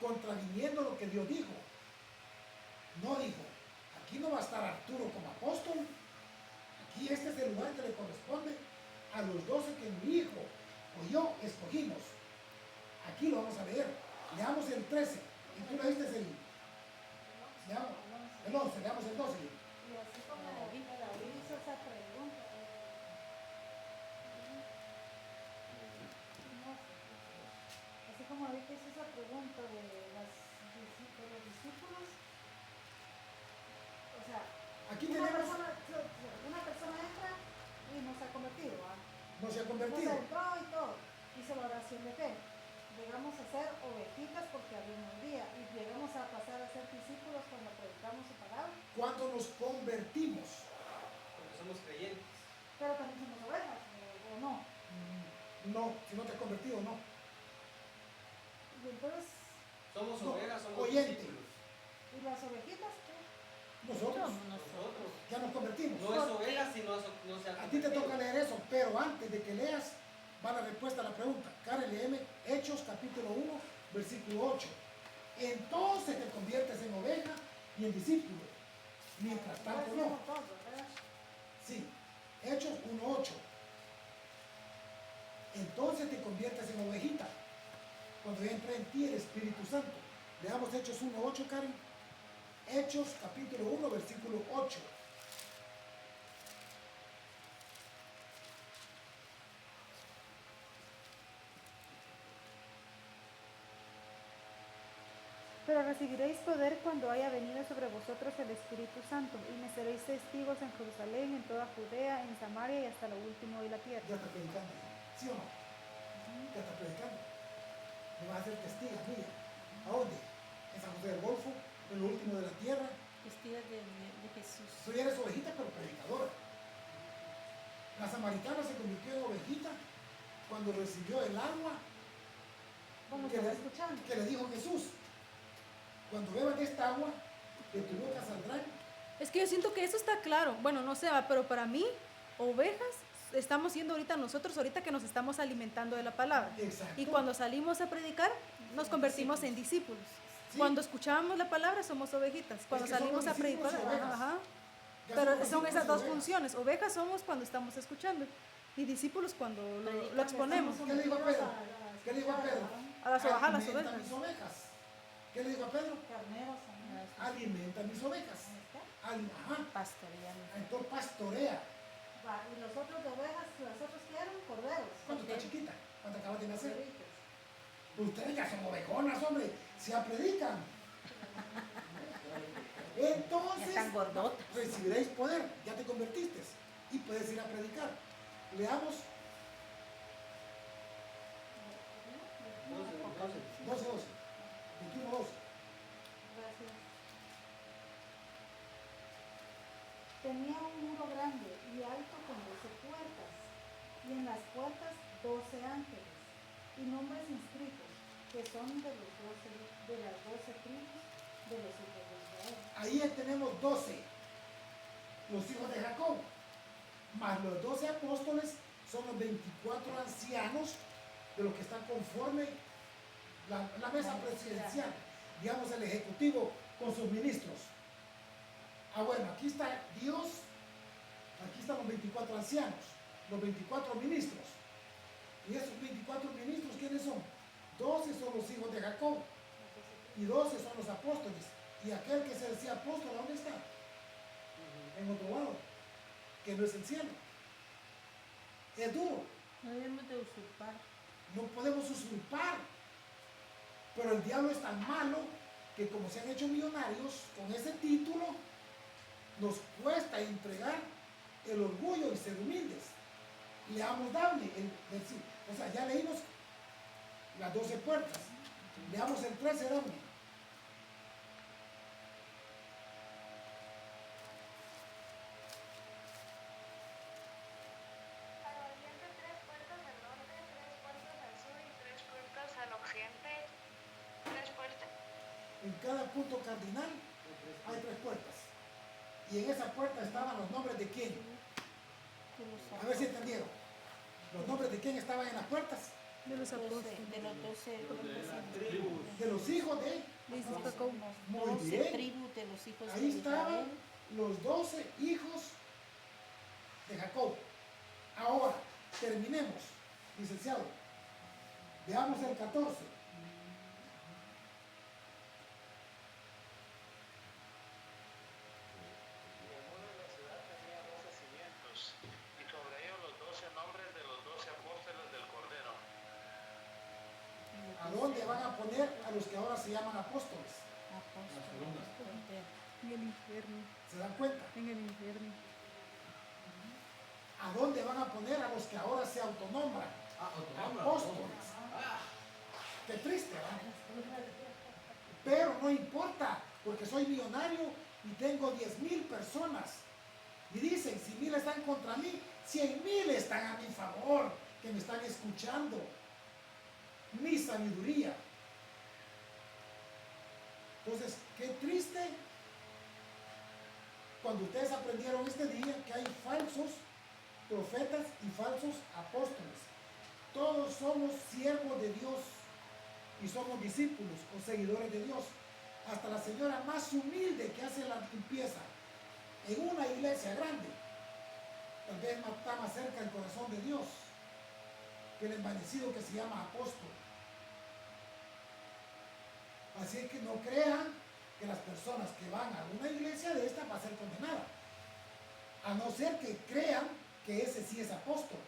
Contraviniendo lo que Dios dijo. No dijo, aquí no va a estar Arturo como apóstol. Aquí este es el lugar que le corresponde a los 12 que mi hijo o yo escogimos. Aquí lo vamos a leer. Leamos el 13. Y tú leíste leamos el 11, leamos el 12. Y así como David hizo esa pregunta. Así como David hizo esa pregunta de los discípulos. O sea, Aquí una tenemos, persona entra y no se ha convertido. ¿Va? no se ha Nos convertido. entró y todo. Hizo la oración de fe. Llegamos a ser ovejitas porque había un día. Y llegamos a pasar a ser discípulos cuando predicamos su palabra. Cuando nos convertimos, Porque somos creyentes. Pero también somos ovejas, ¿o no? no, si no te has convertido, no. Y entonces, Somos No, ovejas, somos oyente. discípulos. ¿y las ovejitas qué? Nosotros Nosotros. ya nos convertimos. No es oveja si no se ha A ti te convertido. toca leer eso, pero antes de que leas, va la respuesta a la pregunta. Karen, léeme Hechos capítulo 1, versículo 8. Entonces te conviertes en oveja y en discípulo. Mientras tanto no. Todos, ¿verdad? Sí, Hechos 1.8. entonces te conviertes en ovejita. Cuando ya entra en ti el Espíritu Santo. Leamos Hechos 1:8, Karen. Hechos capítulo 1, versículo 8. Pero recibiréis poder cuando haya venido sobre vosotros el Espíritu Santo, y me seréis testigos en Jerusalén, en toda Judea, en Samaria y hasta lo último de la tierra. Ya está predicando, ¿sí o no? Ya está predicando. Me vas a hacer testiga mía. ¿A dónde? En San José del Golfo, en lo último de la tierra. Testiga de Jesús. Tú ya eres ovejita, pero predicadora. La samaritana se convirtió en ovejita cuando recibió el agua Como que estaba le, escuchando. que le dijo Jesús. Cuando beban esta agua, de tu boca saldrán. Es que yo siento que eso está claro. Bueno, no sé, pero para mí, ovejas, estamos siendo ahorita nosotros, ahorita que nos estamos alimentando de la palabra. Exacto. Y cuando salimos a predicar, nos convertimos en discípulos. Sí. Cuando escuchamos la palabra, somos ovejitas. Cuando Es que salimos somos a predicar, discípulos y ovejas. ajá. Ya Pero somos son esas discípulos dos y ovejas. funciones. Ovejas somos cuando estamos escuchando y discípulos cuando lo Predicando. exponemos. ¿Qué le dijo a Pedro? ¿Qué le dijo a Pedro? A las ovejas, a las Alimenta ovejas. mis ovejas. ¿Qué le dijo a Pedro? Carneros, Alimenta mis ovejas. Ajá. Pastoreando. Entonces pastorea. va, y los otros de ovejas, los otros que eran corderos. ¿Cuánto está chiquita? ¿Cuánto acabas de nacer? Corderitos. Ustedes ya son ovejonas, hombre. Se predican. Entonces, Ya están gordotas. recibiréis poder. Ya te convertiste. Y puedes ir a predicar. Leamos 12, 21, 12. Gracias. Tenía un muro grande y alto con 12 puertas, y en las puertas 12 ángeles, y nombres inscritos, que son de las 12 tribus de los hijos de Israel. Ahí tenemos 12, los hijos de Jacob, más los 12 apóstoles son los 24 ancianos de los que están conforme la mesa presidencial, digamos el ejecutivo con sus ministros. Bueno, aquí está Dios, aquí están los 24 ancianos, los 24 ministros. Y esos 24 ministros, ¿quiénes son? 12 son los hijos de Jacob y 12 son los apóstoles. Y aquel que se decía apóstol, ¿dónde está? En otro lado, que no es el cielo. Es duro. No debemos de usurpar. No podemos usurpar. Pero el diablo es tan malo que como se han hecho millonarios con ese título, nos cuesta entregar el orgullo y ser humildes. Leamos Dable, o sea, ya leímos las 12 puertas. Leamos el 13, Dable. Al oriente 3 puertas al norte, 3 puertas al sur y 3 puertas al occidente. 3 puertas. En cada punto cardinal hay 3 puertas. Y en esa puerta estaban los nombres de quién. A ver si entendieron. Los nombres de quién estaban en las puertas. De los apóstoles. De los 12 De los hijos de. Dice Jacob. Muy 12 bien. tribus de los hijos de Ahí estaban Israel. los 12 hijos de Jacob. Ahora, terminemos, licenciado. Veamos el 14. Y el muro de la ciudad tenía 12 cimientos, y sobre ellos los 12 nombres de los 12 apóstoles del Cordero. ¿A dónde van a poner a los que ahora se llaman apóstoles? En el infierno. ¿Se dan cuenta? En el infierno. ¿A dónde van a poner a los que ahora se autonombran? Apóstoles. Qué triste, ¿verdad? Pero no importa, porque soy millonario y tengo 10,000 personas. Y dicen, si 1,000 están contra mí, 100,000 están a mi favor, que me están escuchando. Mi sabiduría. Entonces, qué triste cuando ustedes aprendieron este día que hay falsos profetas y falsos apóstoles. Todos somos siervos de Dios y somos discípulos o seguidores de Dios. Hasta la señora más humilde que hace la limpieza en una iglesia grande, tal vez está más cerca del corazón de Dios que el envanecido que se llama apóstol. Así es que no crean que las personas que van a una iglesia de esta va a ser condenada, a no ser que crean que ese sí es apóstol,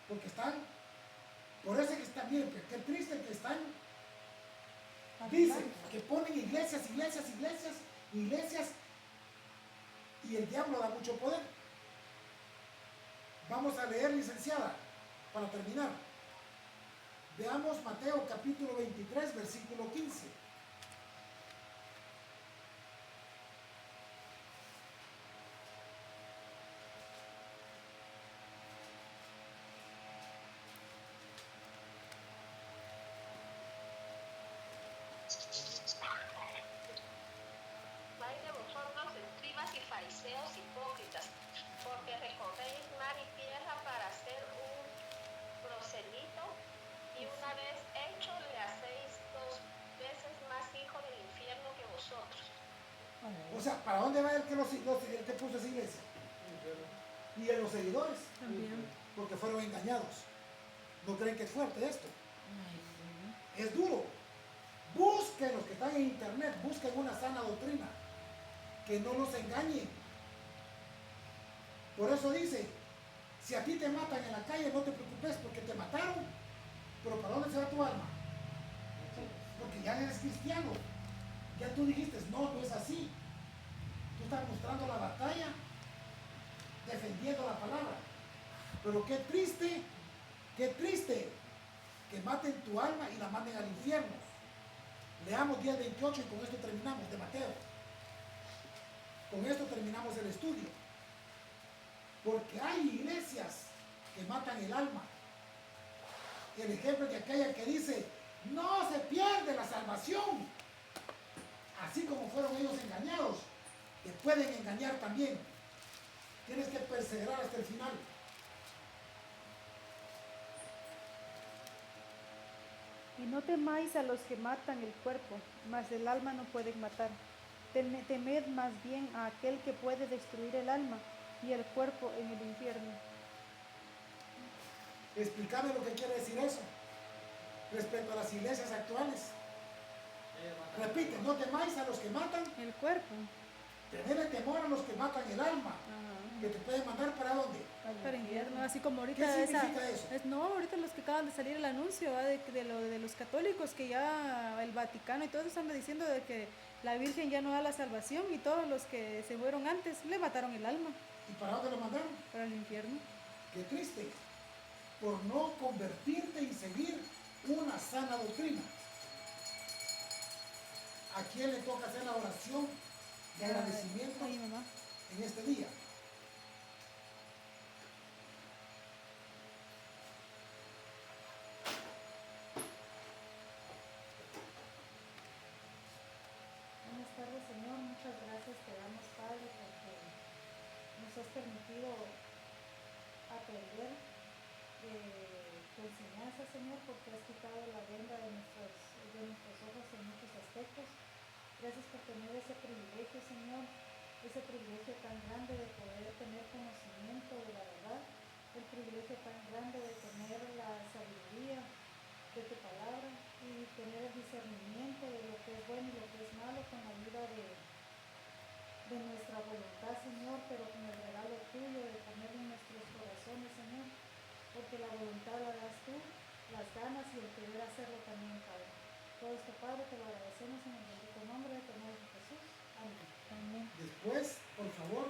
porque están, por eso es que están bien, qué triste que están, dicen que ponen iglesias, y el diablo da mucho poder. Vamos a leer, licenciada, para terminar. Veamos Mateo capítulo 23, versículo 15. Ay de vosotros, escribas y fariseos hipócritas, porque recorréis mar y tierra para hacer un proselito, y una vez hecho le hacéis 2 veces más hijo del infierno que vosotros. O sea, ¿para dónde va el que el que puso esa iglesia? Y en los seguidores, También. porque fueron engañados. ¿No creen que es fuerte esto? Es duro. Busquen los que están en internet, busquen una sana doctrina, que no los engañen. Por eso dice, si a ti te matan en la calle, no te preocupes porque te mataron, pero ¿para dónde se va tu alma? Porque ya eres cristiano, ya tú dijiste, no es así. Tú estás mostrando la batalla, defendiendo la palabra. Pero qué triste que maten tu alma y la manden al infierno. Leamos 10:28 y con esto terminamos, de Mateo. Con esto terminamos el estudio. Porque hay iglesias que matan el alma. El ejemplo de aquella que dice, no se pierde la salvación. Así como fueron ellos engañados, te pueden engañar también. Tienes que perseverar hasta el final. Y no temáis a los que matan el cuerpo, mas el alma no pueden matar. Temed más bien a aquel que puede destruir el alma y el cuerpo en el infierno. Explícame lo que quiere decir eso respecto a las iglesias actuales. Repite, no temáis a los que matan El cuerpo. tenedle temor a los que matan el alma, que te pueden mandar para dónde. Para infierno, así como ahorita ¿Qué significa eso? no, ahorita los que acaban de salir el anuncio ¿va? de los católicos, que ya el Vaticano y todo eso anda diciendo de que la Virgen ya no da la salvación y todos los que se fueron antes le mataron el alma. ¿Y para dónde lo mandaron? Para el infierno. Qué triste, por no convertirte y seguir una sana doctrina. ¿A quién le toca hacer la oración de agradecimiento A mi mamá. en este día? Buenas tardes, Señor. Muchas gracias te damos, Padre, porque nos has permitido aprender tu enseñanza, Señor, porque has quitado la venda de nuestros ojos en muchos aspectos. Gracias por tener ese privilegio, Señor, ese privilegio tan grande de poder tener conocimiento de la verdad, el privilegio tan grande de tener la sabiduría de tu palabra y tener el discernimiento de lo que es bueno y lo que es malo con la ayuda de nuestra voluntad, Señor, pero con el regalo tuyo de poner en nuestros corazones, Señor, porque la voluntad la das tú, las ganas y el querer hacerlo también, Padre. Todo esto, Padre, te lo agradecemos en el bendito nombre de tu Hijo Jesús. Amén. Amén. Después, por favor,